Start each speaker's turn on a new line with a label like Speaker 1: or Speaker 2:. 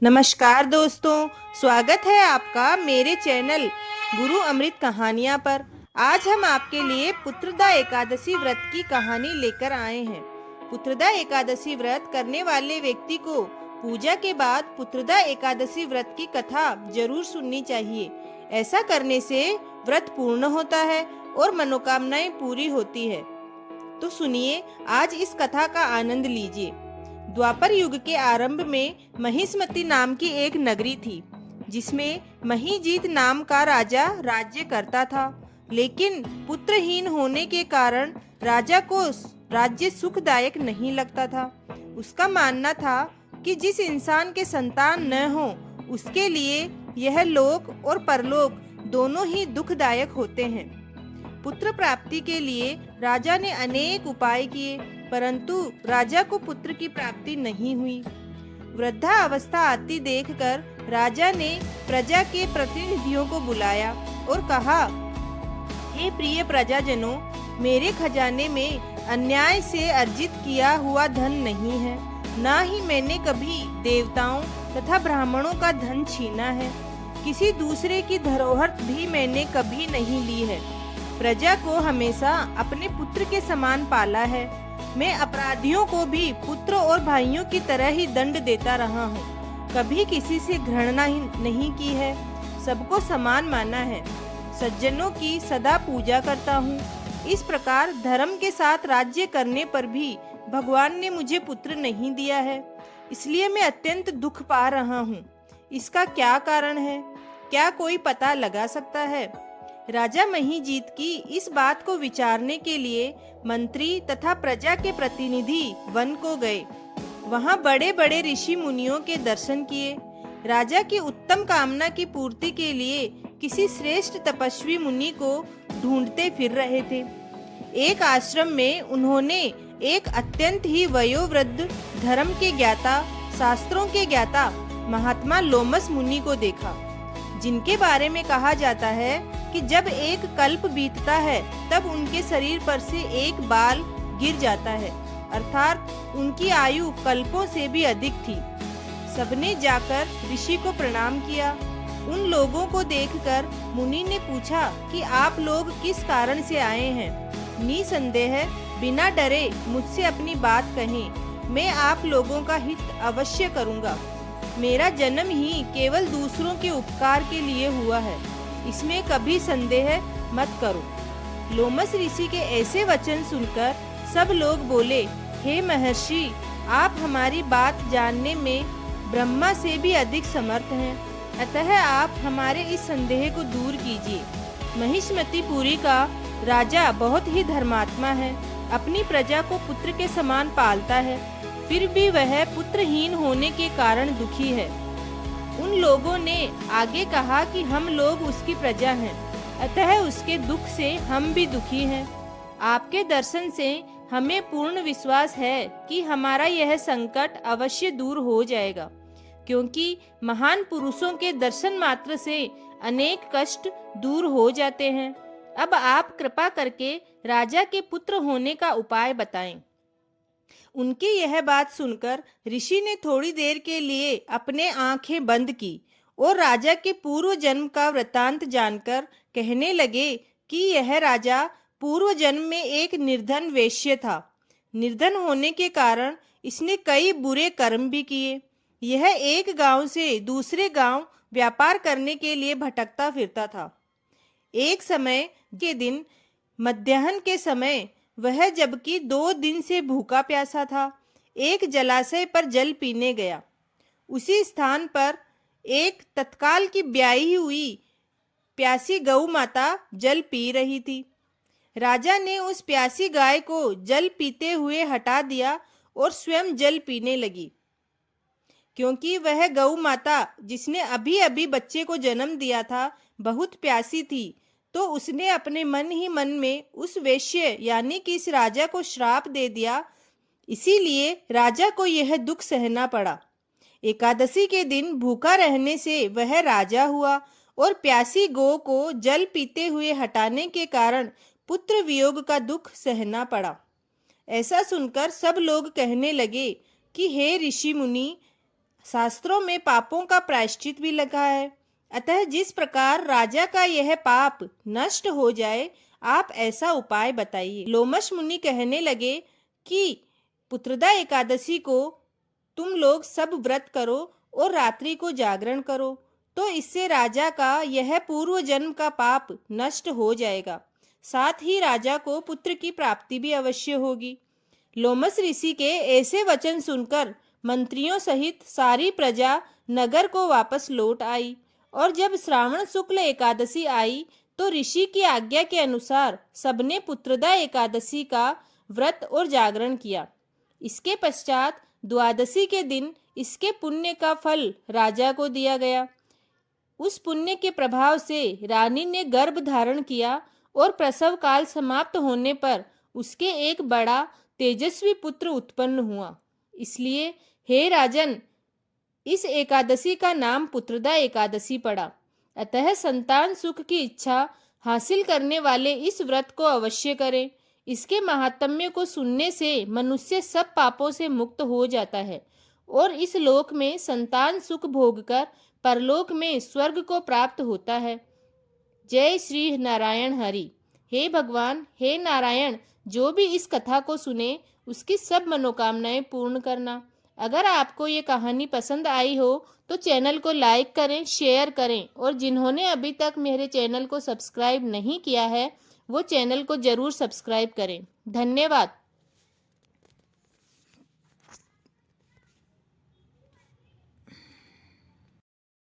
Speaker 1: नमस्कार दोस्तों, स्वागत है आपका मेरे चैनल गुरु अमृत कहानियाँ पर। आज हम आपके लिए पुत्रदा एकादशी व्रत की कहानी लेकर आए हैं। पुत्रदा एकादशी व्रत करने वाले व्यक्ति को पूजा के बाद पुत्रदा एकादशी व्रत की कथा जरूर सुननी चाहिए। ऐसा करने से व्रत पूर्ण होता है और मनोकामनाएं पूरी होती है। तो सुनिए, आज इस कथा का आनंद लीजिए। द्वापर युग के आरंभ में महिष्मति नाम की एक नगरी थी, जिसमें महीजीत नाम का राजा राज्य करता था। लेकिन पुत्रहीन होने के कारण राजा को राज्य सुखदायक नहीं लगता था। उसका मानना था कि जिस इंसान के संतान न हो, उसके लिए यह लोक और परलोक दोनों ही दुखदायक होते हैं। पुत्र प्राप्ति के लिए राजा ने अनेक उपाय किए, परंतु राजा को पुत्र की प्राप्ति नहीं हुई। वृद्धा अवस्था आती देखकर राजा ने प्रजा के प्रतिनिधियों को बुलाया और कहा, हे प्रिय प्रजाजनों, मेरे खजाने में अन्याय से अर्जित किया हुआ धन नहीं है, न ही मैंने कभी देवताओं तथा ब्राह्मणों का धन छीना है। किसी दूसरे की धरोहर भी मैंने कभी नहीं ली है। प्रजा को हमेशा अपने पुत्र के समान पाला है। मैं अपराधियों को भी पुत्र और भाइयों की तरह ही दंड देता रहा हूँ। कभी किसी से घृणा ही नहीं की है, सबको समान माना है। सज्जनों की सदा पूजा करता हूँ। इस प्रकार धर्म के साथ राज्य करने पर भी भगवान ने मुझे पुत्र नहीं दिया है, इसलिए मैं अत्यंत दुख पा रहा हूँ। इसका क्या कारण है? क्या कोई पता लगा सकता है? राजा महीजीत की इस बात को विचारने के लिए मंत्री तथा प्रजा के प्रतिनिधि वन को गए। वहां बड़े बड़े ऋषि मुनियों के दर्शन किए। राजा की उत्तम कामना की पूर्ति के लिए किसी श्रेष्ठ तपस्वी मुनि को ढूंढते फिर रहे थे। एक आश्रम में उन्होंने एक अत्यंत ही वयोवृद्ध, धर्म के ज्ञाता, शास्त्रों के ज्ञाता महात्मा लोमस मुनि को देखा, जिनके बारे में कहा जाता है कि जब एक कल्प बीतता है तब उनके शरीर पर से एक बाल गिर जाता है, अर्थात उनकी आयु कल्पों से भी अधिक थी। सबने जाकर ऋषि को प्रणाम किया। उन लोगों को देखकर मुनि ने पूछा कि आप लोग किस कारण से आए हैं? निसंदेह बिना डरे मुझसे अपनी बात कहें, मैं आप लोगों का हित अवश्य करूंगा। मेरा जन्म ही केवल दूसरों के उपकार के लिए हुआ है, इसमें कभी संदेह मत करो। लोमस ऋषि के ऐसे वचन सुनकर सब लोग बोले, हे महर्षि, आप हमारी बात जानने में ब्रह्मा से भी अधिक समर्थ हैं, अतः आप हमारे इस संदेह को दूर कीजिए। महिष्मतिपुरी का राजा बहुत ही धर्मात्मा है, अपनी प्रजा को पुत्र के समान पालता है, फिर भी वह पुत्रहीन होने के कारण दुखी है। उन लोगों ने आगे कहा कि हम लोग उसकी प्रजा हैं, अतः उसके दुख से हम भी दुखी हैं। आपके दर्शन से हमें पूर्ण विश्वास है कि हमारा यह संकट अवश्य दूर हो जाएगा, क्योंकि महान पुरुषों के दर्शन मात्र से अनेक कष्ट दूर हो जाते हैं। अब आप कृपा करके राजा के पुत्र होने का उपाय बताएं। उनकी यह बात सुनकर ऋषि ने थोड़ी देर के लिए अपने आंखें बंद की और राजा के पूर्व जन्म का वृतांत जानकर कहने लगे कि यह राजा पूर्व जन्म में एक निर्धन वेश्य था। निर्धन होने के कारण इसने कई बुरे कर्म भी किए। यह एक गांव से दूसरे गांव व्यापार करने के लिए भटकता फिरता था। एक समय के दिन मध्याह्न के समय वह, जबकि 2 दिन से भूखा प्यासा था, एक जलाशय पर जल पीने गया। उसी स्थान पर एक तत्काल की ब्याही हुई प्यासी गौ माता जल पी रही थी। राजा ने उस प्यासी गाय को जल पीते हुए हटा दिया और स्वयं जल पीने लगी। क्योंकि वह गौ माता, जिसने अभी अभी बच्चे को जन्म दिया था, बहुत प्यासी थी, तो उसने अपने मन ही मन में उस वेश्य यानी कि इस राजा को श्राप दे दिया। इसीलिए राजा को यह दुख सहना पड़ा। एकादशी के दिन भूखा रहने से वह राजा हुआ और प्यासी गौ को जल पीते हुए हटाने के कारण पुत्र वियोग का दुख सहना पड़ा। ऐसा सुनकर सब लोग कहने लगे कि हे ऋषि मुनि, शास्त्रों में पापों का प्रायश्चित भी लिखा है। अतः जिस प्रकार राजा का यह पाप नष्ट हो जाए, आप ऐसा उपाय बताइए। लोमश मुनि कहने लगे कि पुत्रदा एकादशी को तुम लोग सब व्रत करो और रात्रि को जागरण करो, तो इससे राजा का यह पूर्व जन्म का पाप नष्ट हो जाएगा। साथ ही राजा को पुत्र की प्राप्ति भी अवश्य होगी। लोमस ऋषि के ऐसे वचन सुनकर मंत्रियों सहित सारी प्रजा नगर को वापस लौट आई, और जब श्रावण शुक्ल एकादशी आई तो ऋषि की आज्ञा के अनुसार सबने पुत्रदा एकादशी का व्रत और जागरण किया। इसके पश्चात द्वादशी के दिन इसके पुण्य का फल राजा को दिया गया। उस पुण्य के प्रभाव से रानी ने गर्भ धारण किया और प्रसव काल समाप्त होने पर उसके एक बड़ा तेजस्वी पुत्र उत्पन्न हुआ। इसलिए हे राजन, इस एकादशी का नाम पुत्रदा एकादशी पड़ा। अतः संतान सुख की इच्छा हासिल करने वाले इस व्रत को अवश्य करें। इसके महात्म्य को सुनने से मनुष्य सब पापों से मुक्त हो जाता है और इस लोक में संतान सुख भोगकर परलोक में स्वर्ग को प्राप्त होता है। जय श्री नारायण हरि। हे भगवान, हे नारायण, जो भी इस कथा को सुने उसकी सब मनोकामनाएं पूर्ण करना। अगर आपको ये कहानी पसंद आई हो तो चैनल को लाइक करें, शेयर करें, और जिन्होंने अभी तक मेरे चैनल को सब्सक्राइब नहीं किया है वो चैनल को जरूर सब्सक्राइब करें। धन्यवाद।